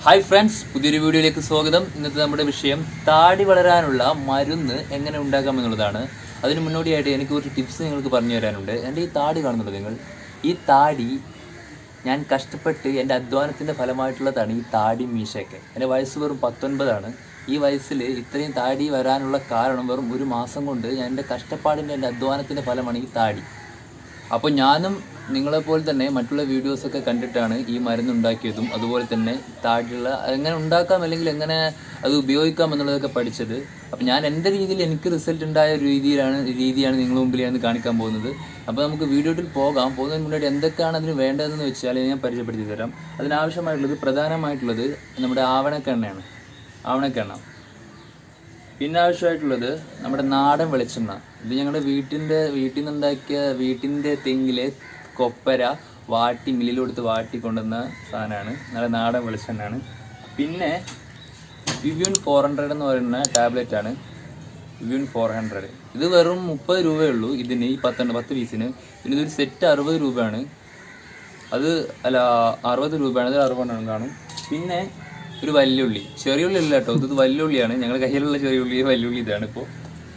Hi friends, പുതിയൊരു വീഡിയോയിലേക്ക് സ്വാഗതം. ഇന്നത്തെ നമ്മുടെ വിഷയം താടി വളരാനുള്ള മരുന്ന് എങ്ങനെ ഉണ്ടാക്കാം എന്നുള്ളതാണ്. അതിന് മുന്നോടിയായിട്ട് എനിക്ക് കുറച്ച് ടിപ്സ് നിങ്ങൾക്ക് പറഞ്ഞു തരാനുണ്ട്. എൻ്റെ ഈ താടി കാണുന്നുണ്ട് നിങ്ങൾ. ഈ താടി ഞാൻ കഷ്ടപ്പെട്ട് എൻ്റെ അധ്വാനത്തിൻ്റെ ഫലമായിട്ടുള്ളതാണ് ഈ താടി മീശയൊക്കെ. എൻ്റെ വയസ്സ് വെറും 19ആണ്. ഈ വയസ്സിൽ ഇത്രയും താടി വരാനുള്ള കാരണം വെറും ഒരു മാസം കൊണ്ട് ഞാൻ എൻ്റെ കഷ്ടപ്പാടിൻ്റെ എൻ്റെ അധ്വാനത്തിൻ്റെ ഫലമാണ് ഈ താടി. അപ്പോൾ ഞാനും നിങ്ങളെപ്പോലെ തന്നെ മറ്റുള്ള വീഡിയോസൊക്കെ കണ്ടിട്ടാണ് ഈ മരുന്ന് ഉണ്ടാക്കിയതും അതുപോലെ തന്നെ താടിയുള്ള എങ്ങനെ ഉണ്ടാക്കാം അല്ലെങ്കിൽ എങ്ങനെ അത് ഉപയോഗിക്കാം എന്നുള്ളതൊക്കെ പഠിച്ചത്. അപ്പോൾ ഞാൻ എൻ്റെ രീതിയിൽ എനിക്ക് റിസൾട്ട് ഉണ്ടായ ഒരു രീതിയാണ് നിങ്ങളുടെ മുമ്പിൽ ഞാൻ കാണിക്കാൻ പോകുന്നത്. അപ്പോൾ നമുക്ക് വീഡിയോയിൽ പോകുന്നതിന് മുന്നേ എന്തൊക്കെയാണ് അതിന് വേണ്ടതെന്ന് വെച്ചാൽ ഞാൻ പരിചയപ്പെടുത്തി തരാം. അതിനാവശ്യമായിട്ടുള്ളത് പ്രധാനമായിട്ടുള്ളത് നമ്മുടെ ആവണക്കെണ്ണ. പിന്നെ ആവശ്യമായിട്ടുള്ളത് നമ്മുടെ നാടൻ വെളിച്ചെണ്ണ. ഇത് ഞങ്ങളുടെ വീട്ടിൽ നിന്നുണ്ടാക്കിയ വീട്ടിൻ്റെ തെങ്ങിലെ കൊപ്പര മില്ലിൽ കൊടുത്ത് വാട്ടി കൊണ്ടുവന്ന സാധനമാണ്. നല്ല നാടൻ വെളിച്ചെണ്ണയാണ്. പിന്നെ വിവ്യൂൺ 400 എന്ന് പറയുന്ന ടാബ്ലറ്റാണ്. വിവ്യൂൺ 400 ഇത് വെറും 30 രൂപയേ ഉള്ളൂ ഇതിന്, ഈ 10 പീസിന്. പിന്നെ ഇതൊരു സെറ്റ് 60 രൂപയാണ്. അത് 60 രൂപയാണ്. അത് 60 കാണും. പിന്നെ ഒരു വല്യുള്ളി, ചെറിയുള്ളി അല്ല കേട്ടോ, ഇത് വല്യുള്ളിയാണ്. ഞങ്ങളുടെ കയ്യിലുള്ള ചെറിയുള്ളി വല്യുള്ളി ഇതാണ് ഇപ്പോൾ.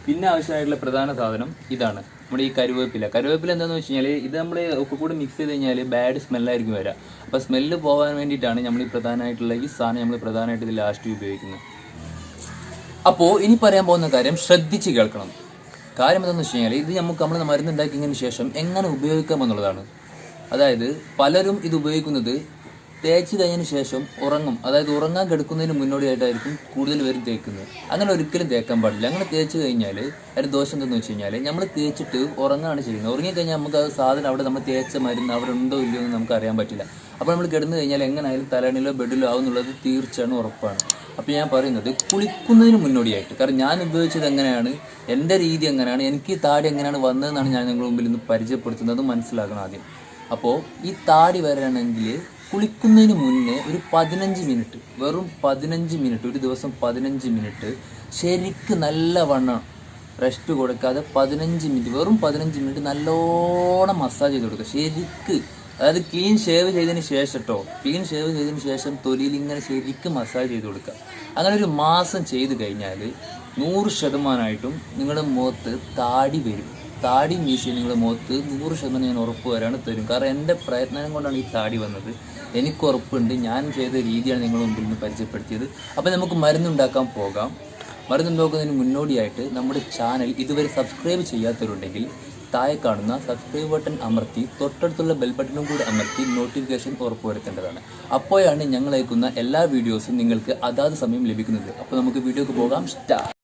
പിന്നെ ആവശ്യമായിട്ടുള്ള പ്രധാന സാധനം ഇതാണ്, നമ്മുടെ ഈ കരുവേപ്പില. എന്താണെന്ന് വെച്ച് കഴിഞ്ഞാൽ ഇത് നമ്മൾ ഒക്കെ കൂടെ മിക്സ് ചെയ്ത് കഴിഞ്ഞാൽ ബാഡ് സ്മെല്ലായിരിക്കും വരിക. അപ്പോൾ സ്മെല്ല് പോകാൻ വേണ്ടിയിട്ടാണ് നമ്മൾ ഈ പ്രധാനമായിട്ടുള്ള ഈ സാധനം നമ്മൾ പ്രധാനമായിട്ട് ഇത് ലാസ്റ്റ് ഉപയോഗിക്കുന്നത്. അപ്പോൾ ഇനി പറയാൻ പോകുന്ന കാര്യം ശ്രദ്ധിച്ച് കേൾക്കണം. കാര്യം എന്താണെന്ന് വെച്ച് കഴിഞ്ഞാൽ ഇത് നമ്മൾ മരുന്നുണ്ടാക്കിയതിന് ശേഷം എങ്ങനെ ഉപയോഗിക്കാം എന്നുള്ളതാണ്. അതായത് പലരും ഇത് ഉപയോഗിക്കുന്നത് തേച്ച് കഴിഞ്ഞതിന് ശേഷം അതായത് ഉറങ്ങാൻ കിടക്കുന്നതിന് മുന്നോടിയായിട്ടായിരിക്കും കൂടുതൽ പേരും തേക്കുന്നത്. അങ്ങനെ ഒരിക്കലും തേക്കാൻ പാടില്ല. അങ്ങനെ തേച്ച് കഴിഞ്ഞാൽ അതിന് ദോഷം എന്തെന്ന് വെച്ച് കഴിഞ്ഞാൽ നമ്മൾ തേച്ചിട്ട് ഉറങ്ങുകയാണ് ചെയ്യുന്നത്. ഉറങ്ങിക്കഴിഞ്ഞാൽ നമുക്ക് അത് സാധനം അവിടെ നമ്മൾ തേച്ച മരുന്ന് അവിടെ ഉണ്ടോ ഇല്ലയോ എന്ന് നമുക്ക് അറിയാൻ പറ്റില്ല. അപ്പോൾ നമ്മൾ കിടന്നു കഴിഞ്ഞാൽ എങ്ങനെയായാലും തലണിലോ ബെഡിലോ ആവുന്നുള്ളത് തീർച്ചയായും ഉറപ്പാണ്. അപ്പോൾ ഞാൻ പറയുന്നത് കുളിക്കുന്നതിന് മുന്നോടിയായിട്ട്, കാരണം ഞാൻ ഉപയോഗിച്ചത് എങ്ങനെയാണ്, എൻ്റെ രീതി എങ്ങനെയാണ്, എനിക്ക് താടി എങ്ങനെയാണ് വന്നതെന്നാണ് ഞാൻ നിങ്ങളുടെ മുമ്പിൽ ഇന്ന് പരിചയപ്പെടുത്തുന്നത്. മനസ്സിലാക്കണം ആദ്യം. അപ്പോൾ ഈ താടി വരാണെങ്കിൽ കുളിക്കുന്നതിന് മുന്നേ ഒരു 15 മിനിറ്റ്, വെറും 15 മിനിറ്റ്, ഒരു ദിവസം 15 മിനിറ്റ് ശരിക്ക് നല്ലവണ്ണം റെസ്റ്റ് കൊടുക്കാതെ 15 മിനിറ്റ്, വെറും 15 മിനിറ്റ് നല്ലോണം മസാജ് ചെയ്ത് കൊടുക്കുക ശരിക്ക്. അതായത് ക്ലീൻ ഷേവ് ചെയ്തതിന് ശേഷം തൊലിയിൽ ഇങ്ങനെ ശരിക്ക് മസാജ് ചെയ്ത് കൊടുക്കുക. അങ്ങനെ ഒരു മാസം ചെയ്ത് കഴിഞ്ഞാൽ 100% നിങ്ങളുടെ മുഖത്ത് താടി വരും. താടി മീശി നിങ്ങളുടെ മുഖത്ത് 100% ഞാൻ ഉറപ്പ് വരാണ് തരും. കാരണം എൻ്റെ പ്രയത്നം കൊണ്ടാണ് ഈ താടി വന്നത്. എനിക്ക് ഉറപ്പുണ്ട്. ഞാൻ ചെയ്ത രീതിയാണ് നിങ്ങളുടെ മുമ്പിൽ നിന്ന് പരിചയപ്പെടുത്തിയത്. അപ്പോൾ നമുക്ക് മരുന്നുണ്ടാക്കാൻ പോകാം. മരുന്നുണ്ടാക്കുന്നതിന് മുന്നോടിയായിട്ട് നമ്മുടെ ചാനൽ ഇതുവരെ സബ്സ്ക്രൈബ് ചെയ്യാത്തവരുണ്ടെങ്കിൽ താഴെ കാണുന്ന സബ്സ്ക്രൈബ് ബട്ടൺ അമർത്തി തൊട്ടടുത്തുള്ള ബെൽ ബട്ടണും കൂടി അമർത്തി നോട്ടിഫിക്കേഷൻ ഉറപ്പുവരുത്തേണ്ടതാണ്. അപ്പോഴാണ് ഞങ്ങൾ അയക്കുന്ന എല്ലാ വീഡിയോസും നിങ്ങൾക്ക് അതാത് സമയം ലഭിക്കുന്നത്. അപ്പോൾ നമുക്ക് വീഡിയോക്ക് പോകാം. സ്റ്റാർട്ട്.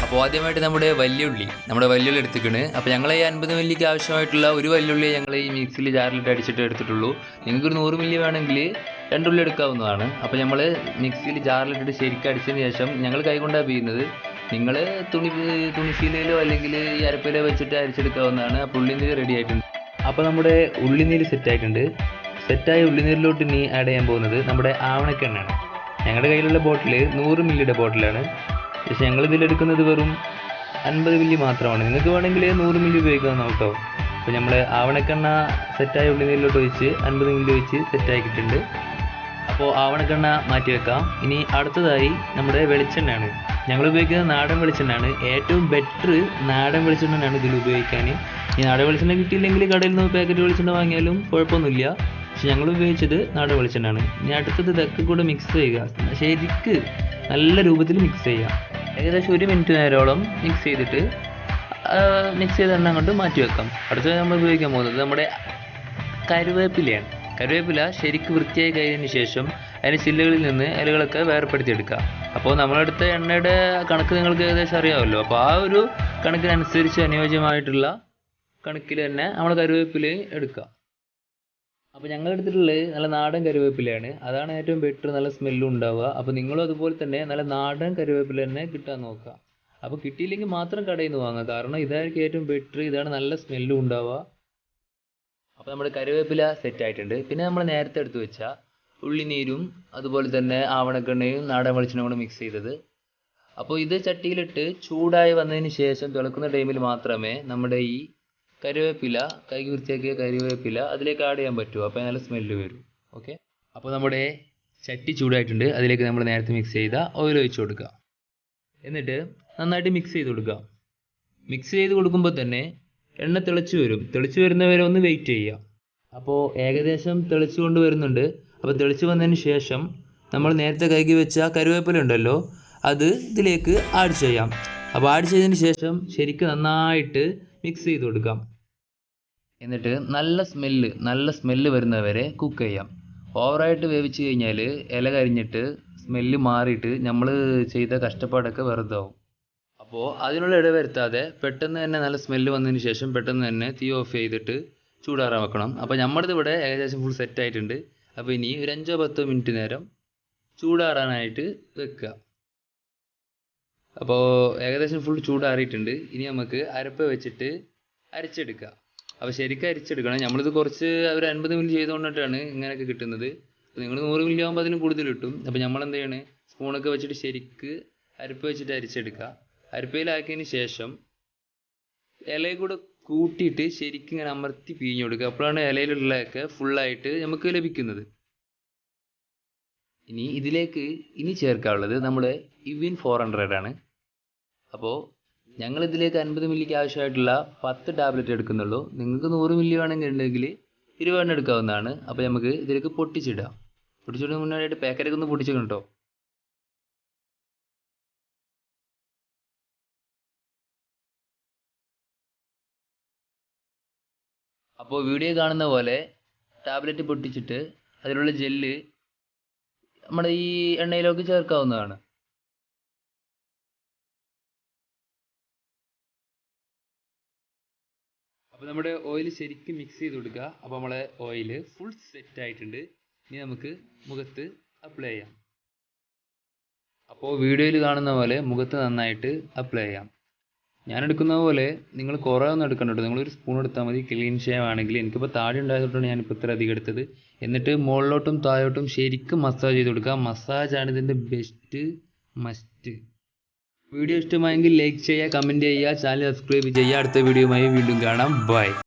അപ്പോൾ ആദ്യമായിട്ട് നമ്മുടെ വല്യുള്ളി എടുത്തിക്കണ്. അപ്പോൾ ഞങ്ങൾ ഈ 50 മില്ലിക്ക് ആവശ്യമായിട്ടുള്ള ഒരു വല്യുള്ളി ഞങ്ങൾ ഈ മിക്സിയിൽ ജാറിലിട്ട് അടിച്ചിട്ട് എടുത്തിട്ടുള്ളൂ. നിങ്ങൾക്കൊരു 100 മില്ലി വേണമെങ്കിൽ 2 ഉള്ളി എടുക്കാവുന്നതാണ്. അപ്പോൾ നമ്മൾ മിക്സിയിൽ ജാറിലിട്ടിട്ട് ശരിക്കും അടിച്ചതിന് ശേഷം ഞങ്ങൾ കൈകൊണ്ടാണ് പിയുന്നത്. നിങ്ങൾ തുണിശീലയിലോ അല്ലെങ്കിൽ ഈ അരപ്പയിലോ വെച്ചിട്ട് അരിച്ചെടുക്കാവുന്നതാണ്. അപ്പോൾ ഉള്ളിനീര് റെഡി ആയിട്ടുണ്ട്. അപ്പോൾ നമ്മുടെ ഉള്ളിനീര് സെറ്റായ ഉള്ളിനീരിലോട്ട് ഇനി ആഡ് ചെയ്യാൻ പോകുന്നത് നമ്മുടെ ആവണക്കെണ്ണയാണ്. ഞങ്ങളുടെ കയ്യിലുള്ള ബോട്ടിൽ 100 മില്ലിയുടെ ബോട്ടിലാണ്. പക്ഷേ ഞങ്ങൾ ഇതിലെടുക്കുന്നത് വെറും 50 മില്ലി മാത്രമാണ്. നിങ്ങൾക്ക് വേണമെങ്കിൽ 100 മില്ലി ഉപയോഗിക്കാവുന്ന കേട്ടോ. അപ്പോൾ നമ്മൾ ആവണക്കെണ്ണ സെറ്റായ ഉള്ളിനീരിലോട്ട് ഒഴിച്ച് 50 മില്ലി ഒഴിച്ച് സെറ്റാക്കിയിട്ടുണ്ട്. അപ്പോൾ ആവണക്കെണ്ണ മാറ്റി വെക്കാം. ഇനി അടുത്തതായി നമ്മുടെ വെളിച്ചെണ്ണയാണ്. ഞങ്ങൾ ഉപയോഗിക്കുന്നത് നാടൻ വെളിച്ചെണ്ണയാണ്. ഏറ്റവും ബെറ്റർ നാടൻ വെളിച്ചെണ്ണയാണ് ഇതിൽ ഉപയോഗിക്കാൻ. ഈ നാടൻ വെളിച്ചെണ്ണ കിട്ടിയില്ലെങ്കിൽ കടയിൽ നിന്ന് പാക്കറ്റ് വെളിച്ചെണ്ണ വാങ്ങിയാലും കുഴപ്പമൊന്നുമില്ല. പക്ഷെ ഞങ്ങൾ ഉപയോഗിച്ചത് നാടൻ വെളിച്ചെണ്ണയാണ്. ഇനി അടുത്തത് ഇതൊക്കെ കൂടെ മിക്സ് ചെയ്യുക. ശരിക്ക് നല്ല രൂപത്തിൽ മിക്സ് ചെയ്യുക. ഏകദേശം 1 മിനിറ്റ് നേരോളം മിക്സ് ചെയ്തിട്ട് മിക്സ് ചെയ്ത എണ്ണ കൊണ്ട് മാറ്റി വെക്കാം. അടുത്തത് നമ്മൾ ഉപയോഗിക്കാൻ പോകുന്നത് നമ്മുടെ കരുവേപ്പിലയാണ്. കരുവേപ്പില ശരിക്ക് വൃത്തിയായി കഴിഞ്ഞതിന് ശേഷം അതിൻ്റെ ചില്ലകളിൽ നിന്ന് ഇലകളൊക്കെ വേർപ്പെടുത്തിയെടുക്കുക. അപ്പോൾ നമ്മളെടുത്ത എണ്ണയുടെ കണക്ക് നിങ്ങൾക്ക് ഏകദേശം അറിയാമല്ലോ. അപ്പോൾ ആ ഒരു കണക്കിനനുസരിച്ച് അനുയോജ്യമായിട്ടുള്ള കണക്കിൽ തന്നെ നമ്മൾ കരുവേപ്പില എടുക്കുക. അപ്പോൾ ഞങ്ങൾ എടുത്തിട്ടുള്ളത് നല്ല നാടൻ കരുവേപ്പിലയാണ്. അതാണ് ഏറ്റവും ബെറ്റർ, നല്ല സ്മെല്ലും ഉണ്ടാവുക. അപ്പോൾ നിങ്ങളും അതുപോലെ തന്നെ നല്ല നാടൻ കരുവേപ്പില തന്നെ കിട്ടാൻ നോക്കുക. അപ്പോൾ കിട്ടിയില്ലെങ്കിൽ മാത്രം കടയിൽ നിന്ന് വാങ്ങുക. കാരണം ഇതായിരിക്കും ഏറ്റവും ബെറ്റർ, ഇതാണ് നല്ല സ്മെല്ലും ഉണ്ടാവുക. അപ്പോൾ നമ്മുടെ കരുവേപ്പില സെറ്റായിട്ടുണ്ട്. പിന്നെ നമ്മൾ നേരത്തെ എടുത്ത് വെച്ച ഉള്ളിനീരും അതുപോലെ തന്നെ ആവണക്കെണ്ണയും നാടൻ വെളിച്ചെണ്ണയും കൂടെ മിക്സ് ചെയ്തത് അപ്പോൾ ഇത് ചട്ടിയിലിട്ട് ചൂടായി വന്നതിന് ശേഷം തിളക്കുന്ന ടൈമിൽ മാത്രമേ നമ്മുടെ ഈ കറിവേപ്പില കഴുകി വൃത്തിയാക്കിയ കറിവേപ്പില അതിലേക്ക് ആഡ് ചെയ്യാൻ പറ്റൂ. അപ്പോൾ നല്ല സ്മെല്ല് വരും. ഓക്കെ, അപ്പോൾ നമ്മുടെ ചട്ടി ചൂടായിട്ടുണ്ട്. അതിലേക്ക് നമ്മൾ നേരത്തെ മിക്സ് ചെയ്ത ഓയിൽ ഒഴിച്ച് കൊടുക്കുക. എന്നിട്ട് നന്നായിട്ട് മിക്സ് ചെയ്ത് കൊടുക്കുക. മിക്സ് ചെയ്ത് കൊടുക്കുമ്പോൾ തന്നെ എണ്ണ തിളച്ച് വരും. തിളച്ച് വരുന്നവരെ ഒന്ന് വെയിറ്റ് ചെയ്യുക. അപ്പോൾ ഏകദേശം തിളച്ച് കൊണ്ട് വരുന്നുണ്ട്. അപ്പോൾ തിളച്ച് വന്നതിന് ശേഷം നമ്മൾ നേരത്തെ കഴുകി വെച്ച കറിവേപ്പില ഉണ്ടല്ലോ, അത് ഇതിലേക്ക് ആഡ് ചെയ്യാം. അപ്പോൾ ആഡ് ചെയ്തതിന് ശേഷം ശരിക്കും നന്നായിട്ട് മിക്സ് ചെയ്ത് കൊടുക്കാം. എന്നിട്ട് നല്ല സ്മെല്ല് വരുന്നവരെ കുക്ക് ചെയ്യാം. ഓവറായിട്ട് വേവിച്ച് കഴിഞ്ഞാൽ ഇല കരിഞ്ഞിട്ട് സ്മെല്ല് മാറിയിട്ട് നമ്മൾ ചെയ്ത കഷ്ടപ്പാടൊക്കെ വെറുതെ ആവും. അപ്പോൾ അതിനുള്ള ഇടവരുത്താതെ പെട്ടെന്ന് തന്നെ നല്ല സ്മെല്ല് വന്നതിന് ശേഷം പെട്ടെന്ന് തന്നെ തീ ഓഫ് ചെയ്തിട്ട് ചൂടാറാൻ വെക്കണം. അപ്പോൾ നമ്മളിത് ഇവിടെ ഏകദേശം ഫുൾ സെറ്റ് ആയിട്ടുണ്ട്. അപ്പോൾ ഇനി ഒരു 5-10 മിനിറ്റ് നേരം ചൂടാറാനായിട്ട് വെക്കുക. അപ്പോൾ ഏകദേശം ഫുൾ ചൂടാറിയിട്ടുണ്ട്. ഇനി നമുക്ക് അരപ്പ് വെച്ചിട്ട് അരച്ചെടുക്കുക. അപ്പോൾ ശരിക്കും അരച്ചെടുക്കണം. നമ്മളിത് കുറച്ച് ഒരു 50 മിനിറ്റ് ചെയ്തുകൊണ്ടിട്ടാണ് ഇങ്ങനെയൊക്കെ കിട്ടുന്നത്. അപ്പോൾ നിങ്ങൾ 100 മിനിറ്റ് ആകുമ്പോൾ അതിന് കൂടുതൽ കിട്ടും. അപ്പോൾ നമ്മൾ എന്ത് ചെയ്യണേ, സ്പൂണൊക്കെ വെച്ചിട്ട് ശരിക്ക് അരപ്പ് വെച്ചിട്ട് അരച്ചെടുക്കുക. അരപ്പയിലാക്കിയതിന് ശേഷം ഇലയിൽ കൂടെ കൂട്ടിയിട്ട് ശരിക്കും ഇങ്ങനെ അമർത്തി പിഴിഞ്ഞു കൊടുക്കുക. അപ്പോഴാണ് ഇലയിലുള്ളതൊക്കെ ഫുള്ളായിട്ട് നമുക്ക് ലഭിക്കുന്നത്. ഇനി ഇതിലേക്ക് ചേർക്കാനുള്ളത് നമ്മുടെ ഇവിൻ 400 ആണ്. അപ്പോൾ ഞങ്ങളിതിലേക്ക് 50 മില്ലിക്ക് ആവശ്യമായിട്ടുള്ള 10 ടാബ്ലറ്റ് എടുക്കുന്നുള്ളൂ. നിങ്ങൾക്ക് 100 മില്ലി വേണമെങ്കിൽ ഉണ്ടെങ്കിൽ 20 എടുക്കാവുന്നതാണ്. അപ്പോൾ നമുക്ക് ഇതിലേക്ക് പൊട്ടിച്ചിടാം. പൊട്ടിച്ചിടുന്ന മുന്നായിട്ട് പാക്കറ്റൊക്കെ ഒന്ന് പൊട്ടിച്ചിടണം കേട്ടോ. അപ്പോൾ വീഡിയോ കാണുന്ന പോലെ ടാബ്ലറ്റ് പൊട്ടിച്ചിട്ട് അതിലുള്ള ജെല്ല് നമ്മുടെ ഈ എണ്ണയിലേക്ക് ചേർക്കാവുന്നതാണ്. അപ്പോൾ നമ്മുടെ ഓയിൽ ശരിക്കും മിക്സ് ചെയ്ത് കൊടുക്കുക. അപ്പോൾ നമ്മളെ ഓയിൽ ഫുൾ സെറ്റ് ആയിട്ടുണ്ട്. ഇനി നമുക്ക് മുഖത്ത് അപ്ലൈ ചെയ്യാം. അപ്പോൾ വീഡിയോയിൽ കാണുന്ന പോലെ മുഖത്ത് നന്നായിട്ട് അപ്ലൈ ചെയ്യാം. ഞാൻ എടുക്കുന്ന പോലെ നിങ്ങൾ കുറേ ഒന്നും എടുക്കണ്ട കേട്ടോ. നിങ്ങളൊരു സ്പൂൺ എടുത്താൽ മതി. ക്ലീൻ ഷേവ് ആണെങ്കിൽ എനിക്കിപ്പോൾ താടി ഉണ്ടായതുകൊണ്ടാണ് ഞാനിപ്പോൾ ഇത്ര അധികം എടുത്തത്. എന്നിട്ട് മുകളിലോട്ടും താഴോട്ടും ശരിക്കും മസാജ് ചെയ്ത് കൊടുക്കുക. മസാജാണ് ഇതിൻ്റെ ബെസ്റ്റ് മസ്റ്റ്. വീഡിയോ ഇഷ്ടമായെങ്കിൽ ലൈക്ക് ചെയ്യുക, കമൻറ്റ് ചെയ്യുക, ചാനൽ സബ്സ്ക്രൈബ് ചെയ്യുക. അടുത്ത വീഡിയോയുമായി വീണ്ടും കാണാം. ബൈ.